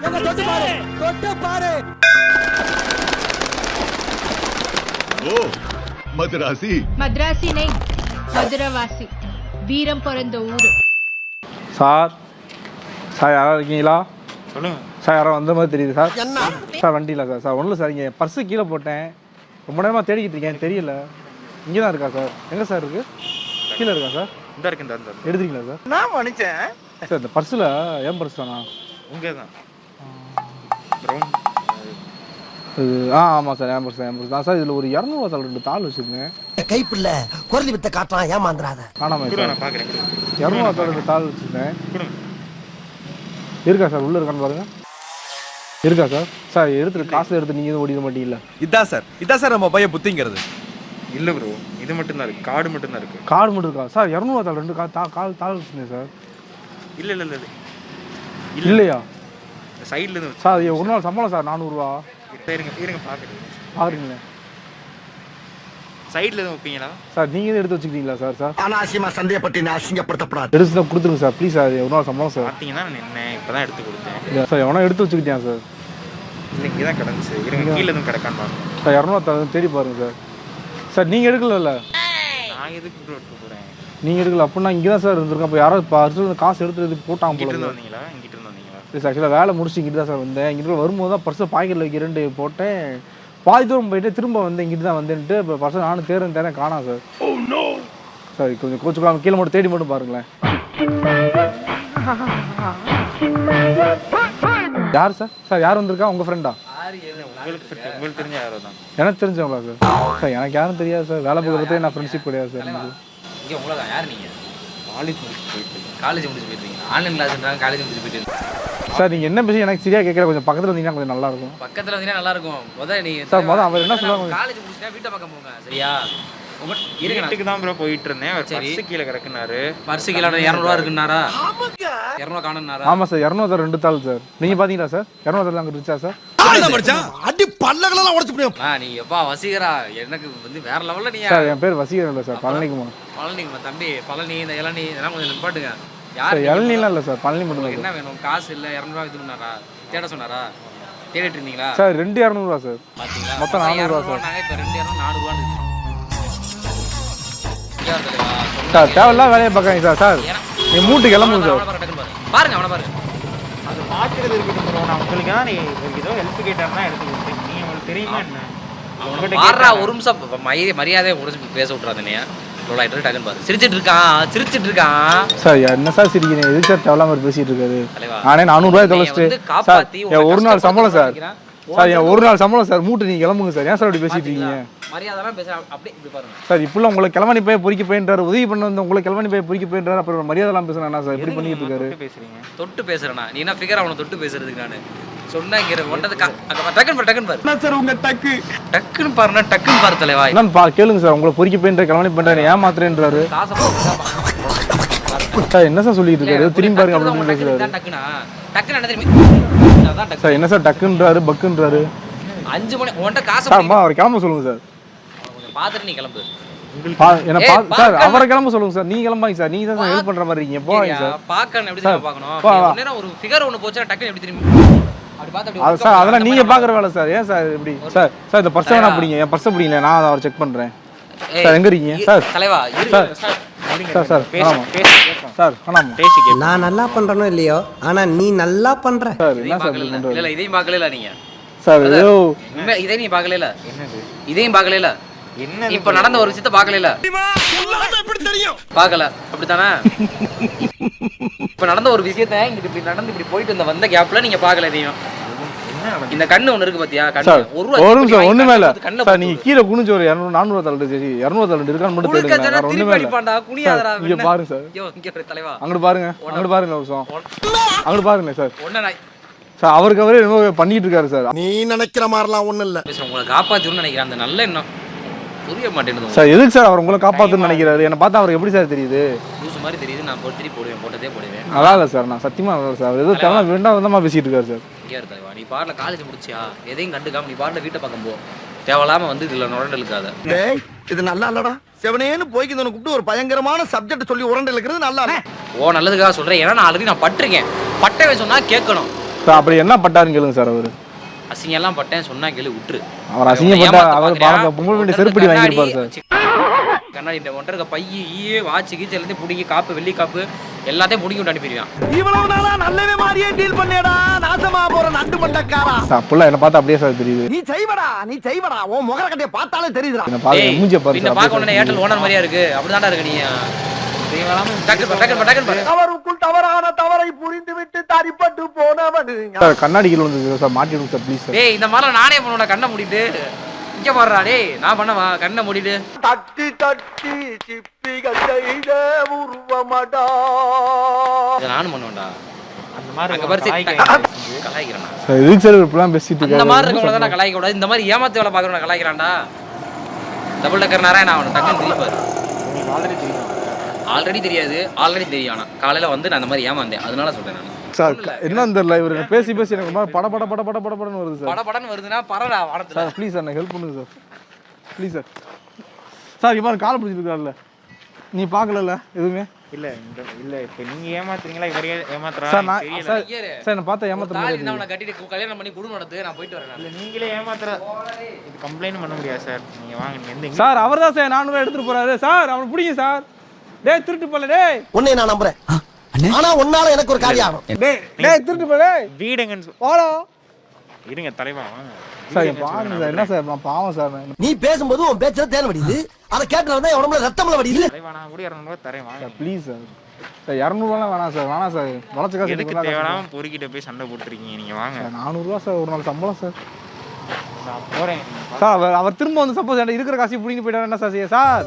தொட்டு பாரு. ஓ மதுராசி. மദ്രാசி நை மதுரவாசி. வீரம் பிறந்த ஊரு. சார் சார் யாராவது இருக்கீங்களா? சொல்லுங்க சார் யாரோ வந்த மாதிரி தெரியுது சார். சார் வண்டியில் சார். சார் ஒன்றும் சார், இங்கே பர்ஸு கீழே போட்டேன், ரொம்ப நேரமாக தேடிக்கிட்டு இருக்கேன், தெரியல. இங்கே தான் இருக்கா சார்? எங்கே சார் இருக்குது? கீழே இருக்கா சார்? இந்த இருக்கு இந்த எடுத்துறீங்களா சார்? நான் மன்னிச்சேன் சார் இந்த பர்ஸில் என் பர்ஸ் தானா? உங்க தான் இது ஆமாம் சார், என் பர்ஸ் தான் சார். இதில் ஒரு 200 தாள் 2 தாள் வச்சுருந்தேன். கைப்பில்ல குரலி வித்த காட்டுறான், ஏமாந்துறாத. காணாமல் சார். நான் பார்க்குறேன் 200 தாள் 2 தாள் வச்சுருந்தேன். இருக்கா சார்? உள்ளே இருக்கான்னு பாருங்க. இருக்கா சார்? சார் எடுத்துட்டு காசு எடுத்து நீங்கள் எதுவும் ஓடிட மாட்டீங்களா? இதான் சார் நம்ம பையன் புத்திங்கிறது. இல்லை ப்ரோ, இது மட்டும்தான் இருக்கு, கார்டு மட்டும்தான் இருக்கு. கார்டு மட்டும் இருக்கா சார்? 200 தாள் 2 தாள் வச்சுருந்தேன் சார். இல்லை இல்லை இல்லை இல்லையா சைடில் இருந்து சார்? ஒரு நாள் சம்பளம் சார் 400 ரூபா. இருங்க இருங்க பார்க்குறேன். பார்க்குறீங்களே சைடில் எதுவும் வைப்பீங்களா சார்? நீங்கள் எதுவும் எடுத்து வச்சுக்கிட்டீங்களா சார்? சார் அனாவசியமா சந்தேகப்பட்டு நான் அசிங்கப்படுத்தப்படாது. எடுத்து தான் கொடுத்துருங்க சார் ப்ளீஸ் சார். ஒரு நாள் சம்பளம் சார். பார்த்தீங்கன்னா நான் என்ன இப்போ தான் எடுத்து கொடுத்தேன். இல்லை சார், எவனா எடுத்து வச்சுக்கிட்டேன் சார். இல்லை இங்கே தான் கிடந்துச்சு. இருங்க கீழே எதுவும் கிடக்கான்னு பாருங்க சார். 200 தாள் தேடி பாருங்க சார். சார் நீங்கள் எடுக்கல? நான் எதுக்கு ப்ரோ எடுக்க போகிறேன்? நீங்கள் எடுக்கல அப்படின்னா இங்கே தான் சார் இருந்திருக்கேன். அப்போ யாராவது பர்ஸில் காசு எடுத்து போட்டாங்க இங்கிட்டு போல இருந்து சார். வந்தீங்களா? இங்கிட்டு இருந்து வந்தீங்களா? இல்லை சார், ஆக்சுவலாக வேலை முடிச்சு இங்கிட்டு தான் சார் வந்தேன். இங்கிட்டு வரும்போது தான் பர்ஸை பாக்கெட்டில் வைக்கிறேன்ட்டு போட்டேன். பாதி தூரம் போயிட்டு திரும்ப வந்து இங்கிட்டு தான் வந்தேன்ட்டு இப்போ பர்ஸை நானும் தேரேன் காணாம் சார். சார் கொஞ்சம் கோச்சுக்கலாம், கீழே மட்டும் தேடி மட்டும் பாருங்களேன். யார் சார்? சார் யார் வந்திருக்கா? உங்கள் ஃப்ரெண்டா? உங்களுக்கு தெரிஞ்ச யாரோ தான். எனக்கு தெரிஞ்சவங்களா சார்? சார் எனக்கு யாரும் தெரியாது சார். வேலை பார்க்குறதே நான் ஃப்ரெண்ட்ஷிப் கிடையாது சார். இங்கே உங்களை தான் யார் நீங்கள்? காலேஜ் முடிச்சு போயிட்டு காலேஜ் முடிச்சு போயிருக்கீங்க? ஆன்லைன் கிளாஸ்ன்றாங்க, காலேஜ் முடிச்சு போயிட்டு. சார் நீங்கள் என்ன பேசி எனக்கு சரியாக கேட்கல. கொஞ்சம் பக்கத்தில் வந்தீங்கன்னா கொஞ்சம் நல்லாயிருக்கும். பக்கத்தில் வந்தீங்கன்னா நல்லா இருக்கும். முதல்ல நீ சார் அவர் என்ன சொல்லுவாங்க? காலேஜ் முடிச்சுட்டா வீட்டை பக்கம் போங்க சரியா? உங்க இருங்க வீட்டுக்கு தான் ப்ரோ போயிட்டு இருந்தேன். அவர் சரி. பர்ஸ் கீழே கிடக்குனாரு. பர்ஸு கீழே 200 ரூபா இருக்குன்னாரா? 200 காணுன்னாரா? ஆமாம் சார், 200 தாள் 2 தாள் சார். நீங்கள் பார்த்தீங்களா சார்? 200 தாள் அங்கே இருந்துச்சா சார்? அடி பல்லகளெல்லாம் உடைச்சு போடும். நீ எப்பா வசீகரா, எனக்கு வந்து வேற லெவலில் நீ. சார் என் பேர் வசீகரன் இல்லை சார், பழனிக்குமார். பழனிக்குமா தம்பி? பழனி இந்த இளநீ இதெல்லாம் கொஞ்சம் நிப்பாட்டுங்க. சார் இளநீலாம் இல்லை சார், பழனி மட்டும் என்ன வேணும்? காசு இல்லை, 200 ரூபா இது பண்ணாரா? தேட சொன்னாரா? தேடிட்டு இருந்தீங்களா சார்? 2 200 சார். பாத்தீங்களா? மொத்தம் 400 ரூபா சார். நாங்கள் இப்போ 2 200 400 ரூபான்னு சார் தேவையில்லாம் வேலையை பார்க்காங்க சார். சார் நீ மூட்டு கிளம்புங்க சார். பாருங்க அவனை பாருங்க. அது பார்க்கறது இருக்கட்டும் ப்ரோ. நான் உங்களுக்கு தான் ஏதோ ஹெல்ப் கேட்டாருன்னா எடுத்து கொடுத்தேன். நீ உங்களுக்கு தெரியுமா என்ன? பாடுறா ஒரு நிமிஷம் மரியாதையை முடிச்சு பேச விட்றாத நீ. டக்குன்னு பாரு, சிரிச்சிட்டு இருக்கான். சார் என்ன சார் சிரிக்கிறீங்க? எதுக்கு சார் தேவையில்லாம பேசிட்டு இருக்காரு? நானே 400 ரூபாய் தொலைச்சிட்டு சார் என் ஒரு நாள் சம்பளம் சார். சார் என் ஒரு நாள் சம்பளம் சார். மூட்டு நீங்க கிளம்புங்க சார். ஏன் சார் அப்படி பேசிட்டு இருக்கீங்க? மரியாதைலாம் பேச அப்படி இப்படி பாருங்க சார். இப்பெல்லாம் உங்களை கிளம்பி போய் பொறிக்க போயின்றாரு, உதவி பண்ண வந்து உங்களை கிளம்பி போய் பொறிக்க போயின்றாரு. அப்புறம் மரியாதைலாம் பேசுறேன் சார். இப்படி பண்ணிட்டு இருக்காரு. பேசுறீங்க? தொட்டு பேசுறேனா? நீ என்ன ஃபிகர் அவனை தொட்டு பேசுறதுக்கு? நான் சொன்னா ஒன்றது டக்குன்னு பாரு சார் உங்க டக்கு டக்குன்னு பாருன்னா டக்குன்னு பாரு தலைவா. என்னன்னு கேளுங்க சார். உங்களை பொறிக்க போயின்ற கிளம்பி பண்றாரு, ஏமாத்துறேன்றாரு. சார் என்ன சார் சொல்லிட்டு இருக்காரு? திரும்பி பாருங்க அப்படின்னு பேசுறாரு. டக்குனா டக்குன்னு என்ன தெரியுமா சார்? என்ன சார் டக்குன்றாரு பக்குன்றாரு? 5 மணி உன்கிட்ட காசு சார் அவர் கிளம்ப சொல்லுங்க சார். பாத்துட்டு நீ கிளம்பு. சார் அவரை கிளம்ப சொல்லுங்க சார். நீங்க கிளம்பாங்க சார். நீங்க தான் ஹெல்ப் பண்ற மாதிரி இருக்கீங்க. போங்க சார். பாக்கணும் எப்படி தெரியுமா பார்க்கணும்? ஒரு ஃபிகர் ஒன்னு போச்சா டக்குன்னு எப்படி திரும்பி அப்படி பார்த்து அப்படி சார் அதெல்லாம் நீங்க பாக்குற வேலை சார். ஏன் சார் இப்படி? சார் சார் இந்த பர்ஸ் வேணா பிடிங்க. என் பர்ஸ் பிடிங்க, நான் அதை செக் பண்றேன். சார் எங்க இருக்கீங்க சார்? தலைவா சார் சார் சார் சார் ஆமாம். நான் நல்லா பண்றனோ இல்லையோ, ஆனா நீ நல்லா பண்ற. சார் என்ன சார் பண்றது? இல்ல இதையும் பார்க்கல நீங்க சார். ஏதோ இதை நீ பார்க்கல. என்னது? இதையும் பார்க்கல. என்ன இப்ப நடந்த ஒரு விஷயத்தை பார்க்கல. பார்க்கல அப்படித்தானே? இப்ப நடந்த ஒரு விஷயத்தை இங்கிட்டு இப்படி நடந்து இப்படி போயிட்டு வந்த கேப்ல நீங்க பார்க்கல இதையும். இந்த கண்ணு ஒண்ணு இருக்கு பாத்தியா? சார் ஒரு நிமிஷம் ஒண்ணுமே இல்ல சார். நீங்க கீழே குனிஞ்சு ஒரு 200 400 தள்ளு சரி 200 தள்ளு இருக்கான்னு மட்டும் தேடுங்க. வேற ஒண்ணுமே இல்ல. குனியாதடா. இங்க பாருங்க சார். இங்க தலைவா அங்க பாருங்க. அங்க பாருங்க ஒரு நிமிஷம். அங்க பாருங்க சார். ஒண்ணே சார் அவருக்கு அவரே என்னமோ பண்ணிட்டு இருக்காரு சார். நீ நினைக்கிற மாதிரிலாம் ஒண்ணும் இல்ல. உங்களை காப்பாத்தணும்னு நினைக்கிறேன். அந்த நல்ல எண்ணம் புரிய மாட்டேங்குது சார். எதுக்கு சார் அவர் உங்களை காப்பாத்தணும்னு நினைக்கிறாரு? என்ன பார்த்தா அவருக்கு எப்படி சார் தெரியுது? லூசு மாதிரி தெரியுது. நான் போட்டதே போடுவேன். நல்லா இல்ல சார். நான் சத்தியமா நல்லா சார். அவர் ஏதோ தேவை வேண்டாம் விதமா பேசிட்டு இருக்காரு சார். இங்கே தலைவா நீ பாடல காலேஜ் முடிச்சியா? எதையும் கண்டுக்காம நீ பாடல வீட்டை பக்கம் போ. தேவையில்லாம வந்து இதுல நுரண்டலுக்காத. டேய் இது நல்லா இல்லடா. செவனேன்னு போய்க்கு கூப்பிட்டு ஒரு பயங்கரமான சப்ஜெக்ட் சொல்லி உரண்டல் இருக்கிறது நல்லா இல்ல. ஓ நல்லதுக்காக சொல்றேன். ஏன்னா நான் ஆல்ரெடி நான் பட்டிருக்கேன். பட்டவே சொன்னா கேட்கணும். சார் அப்படி என்ன பட்டாருன்னு கேளுங்க சார் அவர். அசிங்கம் எல்லாம் பட்டேன் சொன்னா கேளு விட்டுரு. அவர் அசிங்கப்பட்டா அவர் பாருங்க பொங்கல் வேண்டிய செருப்படி வாங்கியிருப்பார் சார். கண்ணாடி இந்த ஒன்றரை பையி வாட்சி கீச்சு எல்லாத்தையும் பிடிங்கி காப்பு வெள்ளி காப்பு எல்லாத்தையும் பிடிங்கி விட்டு அனுப்பிடுவான். இவ்வளவு நாளா நல்லவே மாதிரியே டீல் பண்ணேடா, நாசமா போற நண்டு மண்டக்காரா. சார் அப்பெல்லாம் என்ன பார்த்தா அப்படியே சார் தெரியுது. நீ செய்வடா உன் முகர கட்டைய பார்த்தாலே தெரியுதுடா. என்ன பாருங்க மூஞ்சிய பாருங்க. இந்த பாக்க உடனே ஏர்டெல் ஓனர் மாதிரியா இருக்கு. அப்படிதான்டா இருக்க நீ. அவருக்குள் தவறான தவறை புரிந்துவிட்டு தரிப்பட்டு போனவனு. சார் கண்ணாடி கீழ வந்து சார் மாட்டி விடுங்க சார் ப்ளீஸ் சார். டேய் இந்த மாதிரி நானே பண்ணுவேன்டா கண்ணை மூடிட்டு. இங்க பாருடா டேய் நான் பண்ணவா கண்ணை மூடிட்டு. தட்டி தட்டி சிப்பிகள் செய்த உருவமடா. இத நானும் பண்ணுவேன்டா. அந்த மாதிரி அங்க பாரு கலாய்க்கிறேன். சார் எதுக்கு சார் இப்படிலாம் பேசிட்டு இந்த மாதிரி இருக்கவங்கள தான் கலாய்க்க கூடாது. இந்த மாதிரி ஏமாத்து வேலை பாக்குறவன கலாய்க்கிறான்டா. டபுள் டக்கர் நாராயணன் அவன் டக்குன்னு திரிப்பாரு. உங்களுக்கு ஆல்ரெடி தெரியும். ஆல்ரெடி தெரியாது ஆல்ரெடி தெரியும். ஆனா காலையில வந்து நான் அந்த மாதிரி ஏமாந்தேன் அதனால சொல்றேன் நான். சார் என்னன்னு தெரியல இவர் பேசி பேசி எனக்கு மாதிரி பட பட பட பட பட படன்னு வருது சார். படபடன்னு வருதுன்னா பரடா வானத்துல. சார் ப்ளீஸ் சார் எனக்கு ஹெல்ப் பண்ணுங்க சார் ப்ளீஸ் சார். சார் இவன் காலை பிடிச்சிருக்காருல்ல நீ பார்க்கலல்ல எதுவுமே இல்ல இல்ல இப்ப நீங்க ஏமாத்துறீங்களா இவரே ஏமாத்துறா சார் நான் தெரியல. சார் சார் நான் பார்த்தா ஏமாத்துற தாலி மாதிரி இருந்தா அவனை கட்டிட்டு கல்யாணம் பண்ணி குடும்பம் நடத்து நான் போயிட்டு வரேன். இல்ல நீங்களே ஏமாத்துற இது கம்ப்ளைண்ட் பண்ண முடியாது சார். நீங்க வாங்க நீங்க எந்த சார் அவர் தான் சார் 400 எடுத்துட்டு போறாரு சார். அவனை பிடிங்க சார். டேய் திருட்டு போல டேய். உன்னை நான் நம்புறேன். ஆனா உன்னால எனக்கு ஒரு காரியம் ஆகும். டேய் திருட்டு போல டேய். வீடு எங்கன்னு வாடா. இருங்க தலைவா வாங்க. சார் பாருங்க சார் என்ன சார் நான் பாவம் சார் நான். நீ பேசும்போது உன் பேச்சுல தேன் வடியுது. அத கேட்டறதா என் உடம்புல ரத்தம்ல வடியுது. தலைவா நான் கூட 200 ரூபாய் தரேன் வாங்க. Please sir. சார் 200 ரூபாய் வேணாம் சார். வேணாம் சார். வளச்ச காசு எதுக்கு தேவலாம பொறுக்கிட்ட போய் சண்டை போட்டுறீங்க நீங்க வாங்க. 400 ரூபாய் சார் ஒரு நாள் சம்பளம் சார். நான் போறேன். சார் அவர் திரும்ப வந்து சப்போஸ் இருக்கிற காசையும் பிடிங்கி போயிட்டாரு என்ன சார் செய்ய சார்.